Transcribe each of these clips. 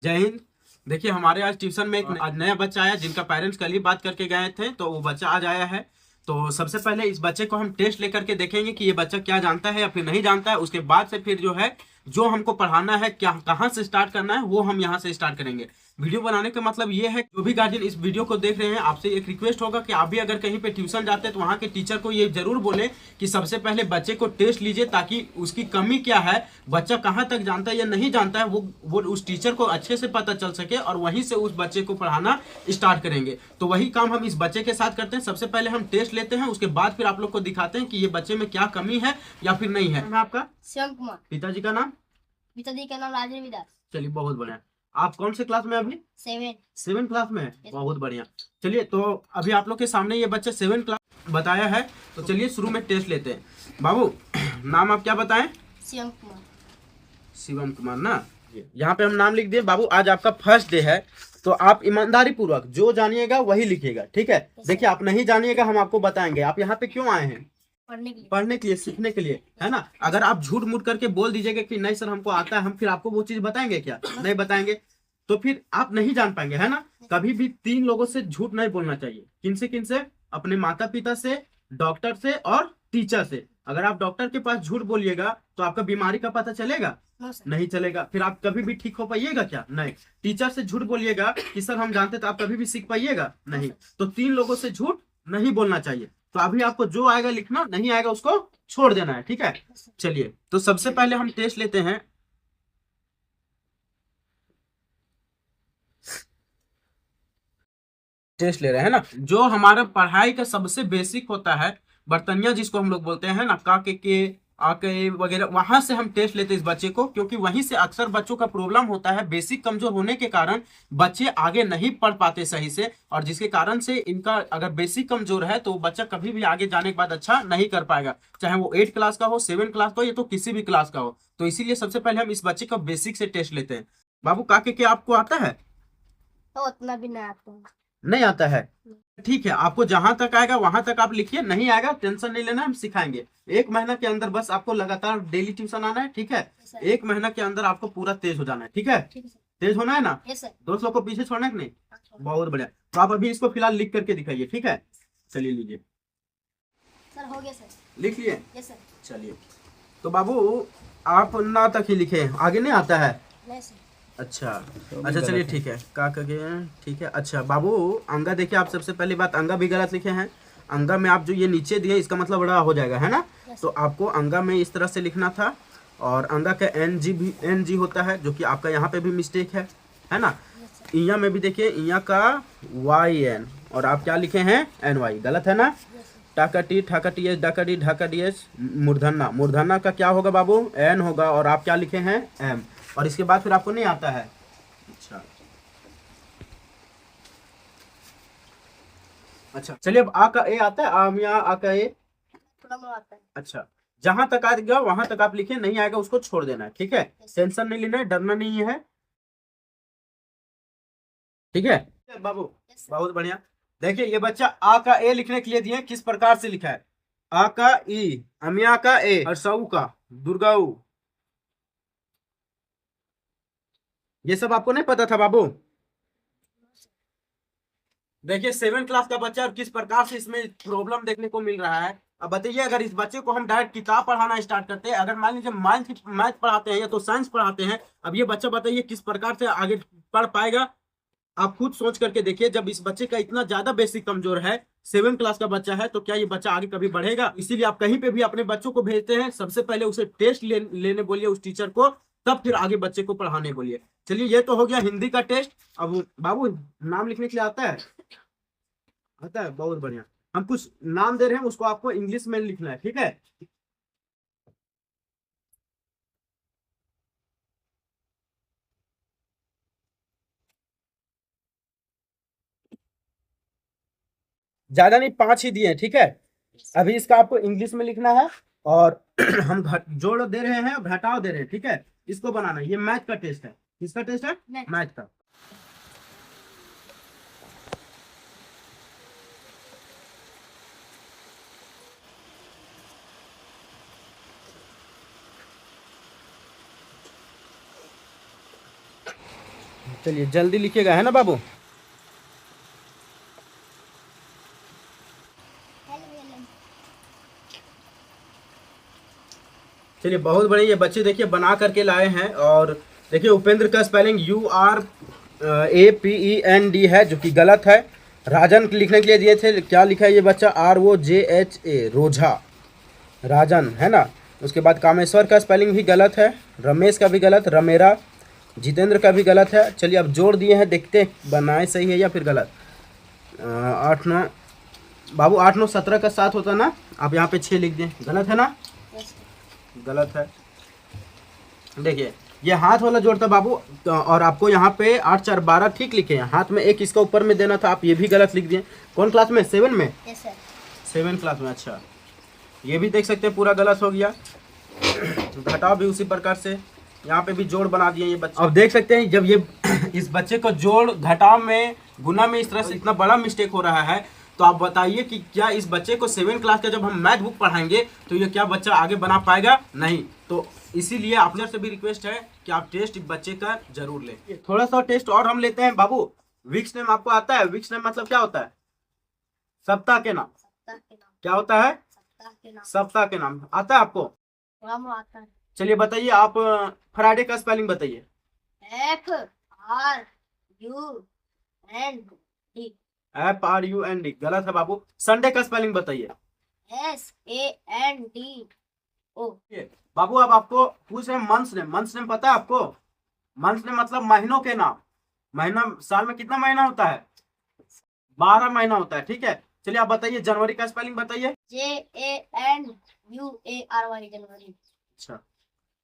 जय हिंद। देखिए हमारे आज ट्यूशन में एक आज नया बच्चा आया जिनका पेरेंट्स कल ही बात करके गए थे, तो वो बच्चा आज आया है। तो सबसे पहले इस बच्चे को हम टेस्ट लेकर के देखेंगे कि ये बच्चा क्या जानता है या फिर नहीं जानता है। उसके बाद से फिर जो है जो हमको पढ़ाना है, क्या कहाँ से स्टार्ट करना है, वो हम यहाँ से स्टार्ट करेंगे। वीडियो बनाने का मतलब ये है, जो भी गार्जियन इस वीडियो को देख रहे हैं, आपसे एक रिक्वेस्ट होगा कि आप भी अगर कहीं पे ट्यूशन जाते हैं तो वहाँ के टीचर को ये जरूर बोले कि सबसे पहले बच्चे को टेस्ट लीजिए, ताकि उसकी कमी क्या है, बच्चा कहाँ तक जानता है या नहीं जानता है, वो उस टीचर को अच्छे से पता चल सके और वहीं से उस बच्चे को पढ़ाना स्टार्ट करेंगे। तो वही काम हम इस बच्चे के साथ करते हैं। सबसे पहले हम टेस्ट लेते हैं, उसके बाद फिर आप लोग को दिखाते हैं कि ये बच्चे में क्या कमी है या फिर नहीं है। आपका शिवम कुमार। पिताजी का नाम? पिताजी का नाम राजेंद्र दास। चलिए बहुत बढ़िया। आप कौन से क्लास में अभी? 7 क्लास में है। बहुत बढ़िया। चलिए तो अभी आप लोग के सामने ये बच्चा 7 क्लास बताया है, तो चलिए शुरू में टेस्ट लेते हैं। बाबू नाम आप क्या बताएं? शिवम कुमार। शिवम कुमार ना, यहाँ पे हम नाम लिख दिए। बाबू आज आपका फर्स्ट डे है, तो आप ईमानदारी पूर्वक जो जानिएगा वही लिखिएगा, ठीक है? देखिए आप नहीं जानिएगा हम आपको बताएंगे। आप यहाँ पे क्यों आए हैं? पढ़ने के लिए, सीखने के लिए, है ना? अगर आप झूठ मूठ करके बोल दीजिएगा कि नहीं सर हमको आता है, हम फिर आपको वो चीज बताएंगे क्या? नहीं बताएंगे, तो फिर आप नहीं जान पाएंगे, है ना? कभी भी 3 लोगों से झूठ नहीं बोलना चाहिए। किनसे किनसे? अपने माता पिता से, डॉक्टर से और टीचर से। अगर आप डॉक्टर के पास झूठ बोलिएगा तो आपका बीमारी का पता चलेगा? नहीं चलेगा। फिर आप कभी भी ठीक हो पाइएगा क्या? नहीं। टीचर से झूठ बोलिएगा कि सर हम जानते, तो आप कभी भी सीख पाइएगा? नहीं। तो 3 लोगों से झूठ नहीं बोलना चाहिए। तो अभी आपको जो आएगा लिखना, नहीं आएगा उसको छोड़ देना है, ठीक है? चलिए तो सबसे पहले हम टेस्ट लेते हैं। टेस्ट ले रहे हैं ना, जो हमारा पढ़ाई का सबसे बेसिक होता है, बर्तनिया जिसको हम लोग बोलते हैं ना, का के आ के वगैरह, वहां से हम टेस्ट लेते हैं इस बच्चे को, क्योंकि वहीं से अक्सर बच्चों का प्रॉब्लम होता है। बेसिक कमजोर होने के कारण बच्चे आगे नहीं पढ़ पाते सही से, और जिसके कारण से इनका अगर बेसिक कमजोर है तो बच्चा कभी भी आगे जाने के बाद अच्छा नहीं कर पाएगा, चाहे वो 8 क्लास का हो, 7 क्लास का हो, या तो किसी भी क्लास का हो। तो इसीलिए सबसे पहले हम इस बच्चे का बेसिक से टेस्ट लेते हैं। बाबू का के आपको आता है? तो उतना भी नहीं आता। नहीं आता है? ठीक है, आपको जहां तक आएगा वहां तक आप लिखिए, नहीं आएगा टेंशन नहीं लेना, हम सिखाएंगे। 1 महीना के अंदर बस आपको लगातार डेली ट्यूशन आना है, ठीक है? 1 महीना के अंदर आपको पूरा तेज हो जाना है, ठीक है? तेज होना है ना? दोस्त लोग को पीछे छोड़ना है कि नहीं? बहुत बढ़िया। तो आप अभी इसको फिलहाल लिख करके दिखाइए, ठीक है? चलिए लीजिए। सर हो गया सर। लिख लिए? Yes sir. चलिए तो बाबू आप ना तक ही लिखे, आगे नहीं आता है? नहीं सर। अच्छा अच्छा, चलिए ठीक है। का के ठीक है। अच्छा बाबू अंगा देखिए, आप सबसे पहली बात अंगा भी गलत लिखे हैं। अंगा में आप जो ये नीचे दिए इसका मतलब बड़ा हो जाएगा, है ना? तो आपको अंगा में इस तरह से लिखना था, और अंगा का एन जी होता है, जो कि आपका यहाँ पे भी मिस्टेक है ना? इया में भी देखिए, इया का वाई एन, और आप क्या लिखे हैं? एन वाई, गलत है ना? टाका टी एस डाका डी ढाका डी एस, मूर्धन्ना, मूर्धन्ना का क्या होगा बाबू? एन होगा, और आप क्या लिखे हैं? एम। और इसके बाद फिर आपको नहीं आता है? अच्छा अच्छा, चलिए अब आ का ए आता है? आम या आ का ए? थोड़ा बहुत आता है। अच्छा, जहां तक आएगा वहां तक आप लिखिए, नहीं आएगा उसको छोड़ देना है, ठीक है? टेंशन नहीं लेना है, डरना नहीं है, ठीक है बाबू? बहुत बढ़िया। देखिए ये बच्चा आ का ए लिखने के लिए दिए, किस प्रकार से लिखा है? आ का ई, अमिया का ए, और सऊ का दुर्गाऊ। ये सब आपको नहीं पता था बाबू? देखिए 7 क्लास का बच्चा और किस प्रकार से इसमें प्रॉब्लम देखने को मिल रहा है। अब बताइए, अगर इस बच्चे को हम डायरेक्ट किताब पढ़ाना स्टार्ट करते हैं, अगर मान लीजिए मैथ पढ़ाते हैं या तो साइंस पढ़ाते हैं, अब ये बच्चा बताइए किस प्रकार से आगे पढ़ पाएगा? आप खुद सोच करके देखिए, जब इस बच्चे का इतना ज्यादा बेसिक कमजोर है, 7 क्लास का बच्चा है, तो क्या ये बच्चा आगे कभी बढ़ेगा? इसीलिए आप कहीं पे भी अपने बच्चों को भेजते हैं, सबसे पहले उसे टेस्ट लेने बोलिए उस टीचर को, तब फिर आगे बच्चे को पढ़ाने बोलिए। चलिए ये तो हो गया हिंदी का टेस्ट। अब बाबू नाम लिखने के लिए आता है? आता है, बहुत बढ़िया। हम कुछ नाम दे रहे हैं, उसको आपको इंग्लिश में लिखना है, ठीक है? ज्यादा नहीं, 5 ही दिए हैं, ठीक है? अभी इसका आपको इंग्लिश में लिखना है, और हम जोड़ दे रहे हैं, घटाव दे रहे हैं, ठीक है? इसको बनाना है। ये मैथ का टेस्ट है। किसका टेस्ट है? मैथ का। चलिए जल्दी लिखिएगा, है ना बाबू। चलिए बहुत बढ़िया, ये बच्चे देखिए बना करके लाए हैं। और देखिए उपेंद्र का स्पेलिंग URAPEND है, जो कि गलत है। राजन लिखने के लिए दिए थे, क्या लिखा है ये बच्चा, ROJHA, रोझा, राजन, है ना। उसके बाद कामेश्वर का स्पेलिंग भी गलत है, रमेश का भी गलत, रमेरा, जितेंद्र का भी गलत है। चलिए अब जोड़ दिए हैं, देखते हैं बनाए सही है या फिर गलत। 8 9 बाबू, 8 9 17 का 7 होता ना, आप यहाँ पे 6 लिख दें, गलत है ना, गलत है। देखिए ये हाथ वाला जोड़ था बाबू, और आपको यहाँ पे 8 4 12 ठीक लिखे हैं, हाथ में एक इसका ऊपर में देना था, आप ये भी गलत लिख दिए। कौन क्लास में, 7 में? Yes sir. 7 क्लास में, अच्छा। ये भी देख सकते हैं पूरा गलत हो गया। घटाव भी उसी प्रकार से, यहाँ पे भी जोड़ बना दिए ये बच्चे। अब देख सकते हैं जब ये इस बच्चे को जोड़ घटाव में गुना में इस तरह से इतना बड़ा मिस्टेक हो रहा है, तो आप बताइए कि क्या इस बच्चे को 7 क्लास का जब हम मैथ बुक पढ़ाएंगे तो ये क्या बच्चा आगे बना पाएगा? नहीं। तो इसीलिए आपने से भी रिक्वेस्ट है कि आप टेस्ट इस बच्चे का जरूर लें। थोड़ा सा टेस्ट और हम लेते हैं बाबू। वीक्स नेम आपको आता है? वीक्स नेम मतलब क्या होता है? सप्ताह के नाम। सप्ताह के नाम। क्या होता है? सप्ताह के नाम। सप्ताह के नाम आता है आपको? थोड़ा बहुत आता है। चलिए बताइए आप, फ्राइडे का स्पेलिंग बताइए। FRUND, गलत है बाबू। संडे का स्पेलिंग बताइए। SANDO। बाबू अब आपको पूछ रहे हैं मंथ्स नेम। मंथ्स नेम पता है आपको? मंथ्स नेम मतलब महीनों के नाम। महीना, साल में कितना महीना होता है? 12 महीना होता है, ठीक है। चलिए आप बताइए जनवरी का स्पेलिंग बताइए। JANUARY, जनवरी। अच्छा।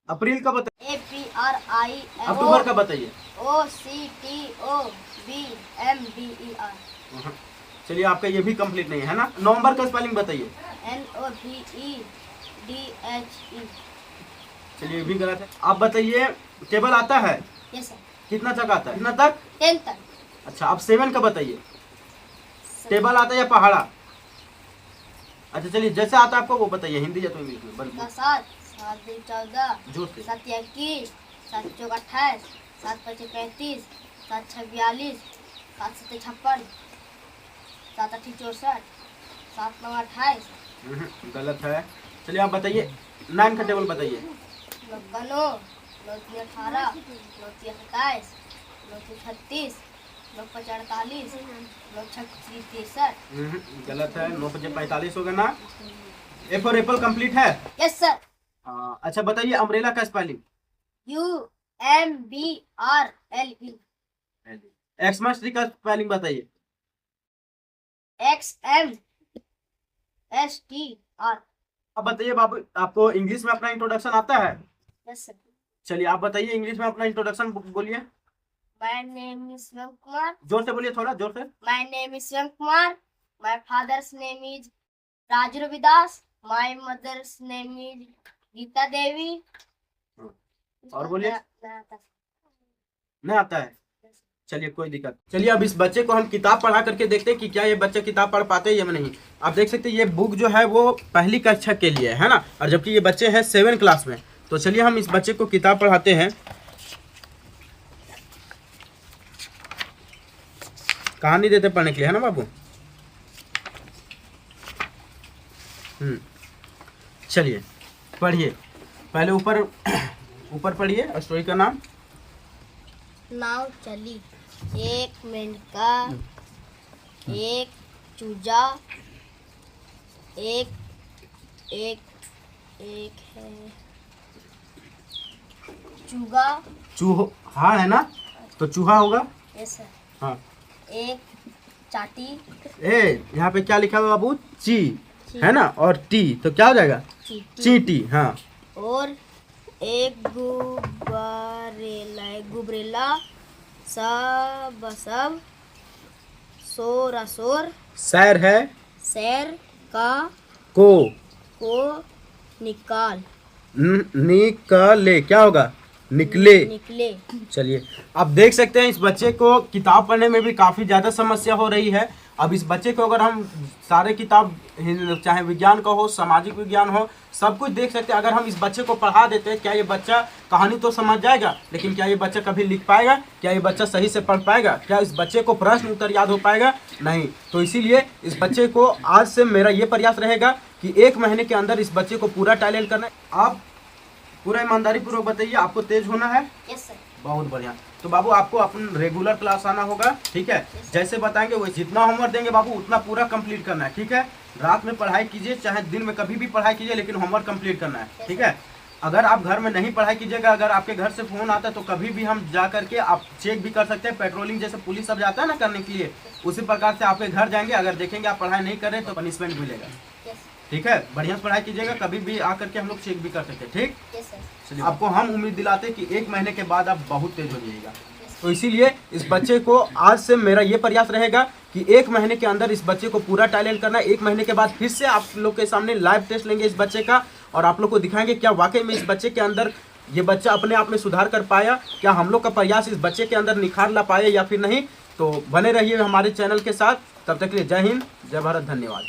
अप्रैल का बताइए। APRIL। अक्टूबर का बताइए। OCTOBMBER। चलिए आपका ये भी कंप्लीट नहीं है ना। नवंबर का स्पेलिंग बताइए। NOVEDHE। चलिए ये भी गलत है। आप बताइए टेबल आता है? Yes sir. कितना तक आता है? कितना तक? 10 तक। अच्छा, आप 7 का बताइए। टेबल आता है या पहाड़ा? अच्छा चलिए जैसे आता है आपको वो बताइए, हिंदी या तो इंग्लिश में। 7 7 2 14, जोर से। 7 21, 7 4 28, 7 5 35, 7 6 42, 7 7 56, 7 8 64, 7 9 28। गलत है। चलिए आप बताइए 9 का टेबल बताइए। 9 9 9 3 18, 9 3 27, 9 3 36, 9 5 48, 9 6 63। गलत है। 9 5 45 होगा ना। ए फॉर एप्पल कंप्लीट है? Yes sir. अच्छा बताइए अम्ब्रेला का स्पेलिंग। UMBRLE। एक्समस ट्री का स्पेलिंग बताइए। XMSTR। अब बताइए बाबू, आपको इंग्लिश में अपना इंट्रोडक्शन आता है? Yes sir. चलिए आप बताइए इंग्लिश में अपना इंट्रोडक्शन बोलिए। My name is Shivam Kumar. जोर से बोलिए, थोड़ा जोर से। My name is Shivam Kumar. My father's name is Raju Ravidas. My mother's name is Geeta Devi. और बोलिए। नहीं आता है? चलिए कोई दिक्कत। चलिए अब इस बच्चे को हम किताब पढ़ा करके देखते हैं कि क्या ये बच्चे किताब पढ़ पाते हैं या नहीं। आप देख सकते हैं ये बुक जो है वो पहली कक्षा के लिए है ना, और जबकि ये बच्चे हैं 7 क्लास में। तो चलिए हम इस बच्चे को किताब पढ़ाते हैं। कहानी देते पढ़ने के लिए, है ना बाबू। चलिए पढ़िए, पहले ऊपर ऊपर पढ़िए स्टोरी का नाम। नाव चली एक मेंढका, एक चूजा, एक एक एक है चूगा। चूहा है ना, तो चूहा होगा। Yes sir. हाँ। एक चाटी। यहाँ पे क्या लिखा हुआ बाबू? ची, है ना, और टी, तो क्या हो जाएगा? चींटी। हाँ। और एक गुबरेला सब शोर सैर है शैर का को निकाल निकले, क्या होगा? निकले। चलिए आप देख सकते हैं इस बच्चे को किताब पढ़ने में भी काफ़ी ज़्यादा समस्या हो रही है। अब इस बच्चे को अगर हम सारे किताब चाहे विज्ञान का हो, सामाजिक विज्ञान हो, सब कुछ देख सकते हैं। अगर हम इस बच्चे को पढ़ा देते हैं, क्या ये बच्चा कहानी तो समझ जाएगा, लेकिन क्या ये बच्चा कभी लिख पाएगा? क्या ये बच्चा सही से पढ़ पाएगा? क्या इस बच्चे को प्रश्न उत्तर याद हो पाएगा? नहीं। तो इसीलिए इस बच्चे को आज से मेरा ये प्रयास रहेगा कि 1 महीने के अंदर इस बच्चे को पूरा टैलेंट करना है। आप पूरा ईमानदारी पूर्वक बताइए, आपको तेज होना है? Yes sir. बहुत बढ़िया। तो बाबू आपको अपन रेगुलर क्लास आना होगा, ठीक है? जैसे बताएंगे वो जितना होमवर्क देंगे बाबू उतना पूरा कंप्लीट करना है, ठीक है? रात में पढ़ाई कीजिए, चाहे दिन में कभी भी पढ़ाई कीजिए, लेकिन होमवर्क कंप्लीट करना है, ठीक है? अगर आप घर में नहीं पढ़ाई कीजिएगा, अगर आपके घर से फोन आता है तो कभी भी हम जा करके आप चेक भी कर सकते हैं। पेट्रोलिंग जैसे पुलिस सब जाता है ना करने के लिए, उसी प्रकार से आपके घर जाएंगे, अगर देखेंगे आप पढ़ाई नहीं कर रहे तो पनिशमेंट मिलेगा, ठीक है? बढ़िया से पढ़ाई कीजिएगा, कभी भी आकर के हम लोग चेक भी कर सकते हैं, ठीक? चलिए, आपको हम उम्मीद दिलाते हैं कि 1 महीने के बाद आप बहुत तेज हो जाइएगा। तो इसीलिए इस बच्चे को आज से मेरा ये प्रयास रहेगा कि 1 महीने के अंदर इस बच्चे को पूरा टैलेंट करना है। 1 महीने के बाद फिर से आप लोग के सामने लाइव टेस्ट लेंगे इस बच्चे का, और आप लोग को दिखाएंगे क्या वाकई में इस बच्चे के अंदर ये बच्चा अपने आप में सुधार कर पाया, क्या हम लोग का प्रयास इस बच्चे के अंदर निखार ला पाए या फिर नहीं। तो बने रहिए हमारे चैनल के साथ। तब तक के लिए जय हिंद, जय भारत, धन्यवाद।